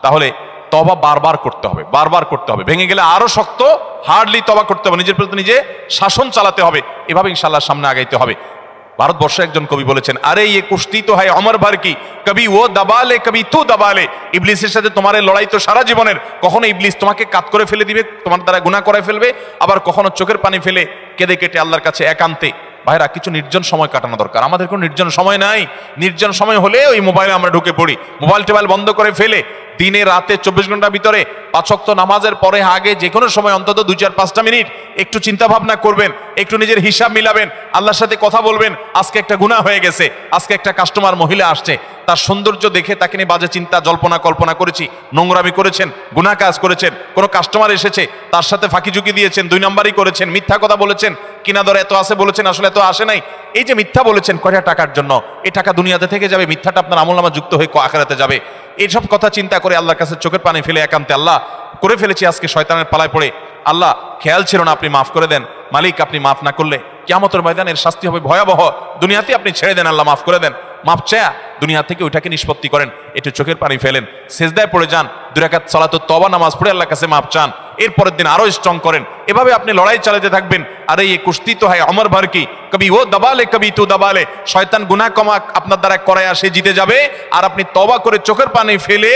তাহলে তওবা বারবার করতে হবে, বারবার করতে হবে। ভেঙে গেলে আরো শক্ত হার্ডলি তওবা করতে হবে, নিজের প্রতি নিজে শাসন চালাতে হবে। এভাবে ইনশাআল্লাহ সামনে আগাইতে হবে। ভারতবর্ষে একজন কবি বলেছেন, আরে ইয়ে কুস্তি তো হয় অমর ভর কি, কবি ও দাবালে কবি তু দাবালে। ইবলিসের সাথে তোমার এই লড়াই তো সারা জীবনের। কখনো ইবলিস তোমাকে কাত করে ফেলে দিবে, তোমার দ্বারা গুনাহ করে ফেলবে, আবার কখনো চোখের পানি ফেলে কেঁদে কেটে আল্লাহর কাছে একান্তে। ভাইরা, কিছু নির্জন সময় কাটানো দরকার। আমাদের কোনো নির্জন সময় নাই। নির্জন সময় হলে ওই মোবাইলে আমরা ঢুকে পড়ি, মোবাইল টোবাইল বন্ধ করে ফেলে দিনে রাতে 24 ঘন্টার ভিতরে 5 ওয়াক্ত নামাজের পরে আগে যে কোনো সময় অন্তত 2-4-5টা মিনিট একটু চিন্তা ভাবনা করবেন, একটু নিজের হিসাব মিলাবেন, আল্লাহর সাথে কথা বলবেন। আজকে একটা গুনাহ হয়ে গেছে, আজকে একটা কাস্টমার মহিলা আসছে, তার সৌন্দর্য দেখে তাকে নিয়ে বাজে চিন্তা জল্পনা কল্পনা করেছি, নোংরামি করেছেন, গুনাহ কাজ করেছেন। কোনো কাস্টমার এসেছে, তার সাথে ফাঁকি ঝুঁকি দিয়েছেন, 2 নাম্বারই করেছেন, মিথ্যা কথা বলেছেন, কিনা দর এত আছে বলেছেন, আসলে এত আসে নাই। এই যে মিথ্যা বলেছেন কয়টা টাকার জন্য, এই টাকা দুনিয়াতে থেকে যাবে, মিথ্যাটা আপনার আমলনামা যুক্ত হয়ে আখিরাতে যাবে। এইসব কথা চিন্তা করে আল্লাহর কাছে চোখের পানি ফেলে একান্তে, আল্লাহ করে ফেলেছি আজকে শয়তানের পালায় পড়ে, আল্লাহ খেয়াল ছিল না, আপনি মাফ করে দেন। মালিক, আপনি মাফ না করলে কিয়ামতের ময়দানের শাস্তি হবে ভয়াবহ। দুনিয়াতে আপনি ছেড়ে দেন, আল্লাহ মাফ করে দেন। মাফ চায়া দুনিয়া থেকে ওইটাকে নিষ্পত্তি করেন, একটু চোখের পানি ফেলেন, সেজদায় পড়ে যান, 2 রাকাত সালাতুত তওবা নামাজ পড়ে আল্লাহর কাছে মাফ চান, এরপরের দিন আরো স্ট্রং করেন। এভাবে আপনি লড়াই চালাতে থাকবেন। আরে এই কুস্তি তো হয় অমর ভর কি, কবি ও দাবালে কবি তু দাবালে। শয়তান গুনাহ কমা আপনার দ্বারা করায় সে জিতে যাবে, আর আপনি তওবা করে চোখের পানি ফেলে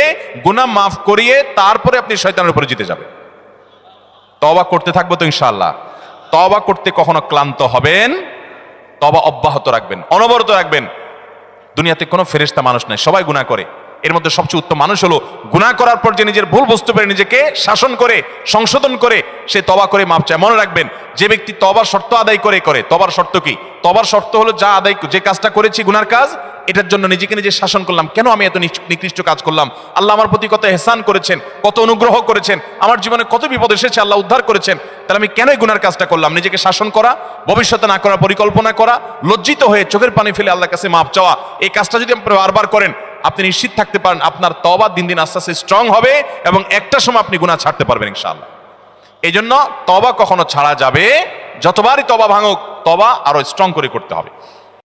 গুনাহ মাফ করিয়ে তারপরে আপনি শয়তানের উপরে জিতে যাবেন। তওবা করতে থাকবো তো ইনশাআল্লাহ। তওবা করতে কখনো ক্লান্ত হবেন, তওবা অব্যাহত রাখবেন, অনবরত রাখবেন। দুনিয়াতে কোনো ফেরেশতা মানুষ নাই, সবাই গুনাহ করে। এর মধ্যে সবচেয়ে উত্তম মানুষ হলো গুনাহ করার পর যে নিজের ভুল বুঝতে পেরে নিজেকে শাসন করে সংশোধন করে সে তওবা করে মাপ চায়। মনে রাখবেন, যে ব্যক্তি তওবার শর্ত আদায় করে তওবার শর্ত কি? তওবার শর্ত হলো যে কাজটা করেছি গুনার কাজ, এটার জন্য নিজেকে নিজে শাসন করলাম, কেন আমি এত নিকৃষ্ট কাজ করলাম, আল্লাহ আমার প্রতি কত ইহসান করেছেন, কত অনুগ্রহ করেছেন, আমার জীবনে কত বিপদ এসেছে, আল্লাহ উদ্ধার করেছেন, তাহলে আমি কেন গুনার কাজটা করলাম? নিজেকে শাসন করা, ভবিষ্যতে না করার পরিকল্পনা করা, লজ্জিত হয়ে চোখের পানি ফেলে আল্লাহর কাছে মাপ চাওয়া, এই কাজটা যদি আপনি বারবার করেন, আপনি নিশ্চিত থাকতে পারেন আপনার তওবা দিন দিন আস্তে আস্তে স্ট্রং হবে এবং একটা সময় আপনি গুনাহ ছাড়তে পারবেন ইনশাআল্লাহ। এই জন্য তওবা কখনো ছাড়া যাবে, যতবারই তওবা ভাঙুক, তওবা আরো স্ট্রং করে করতে হবে।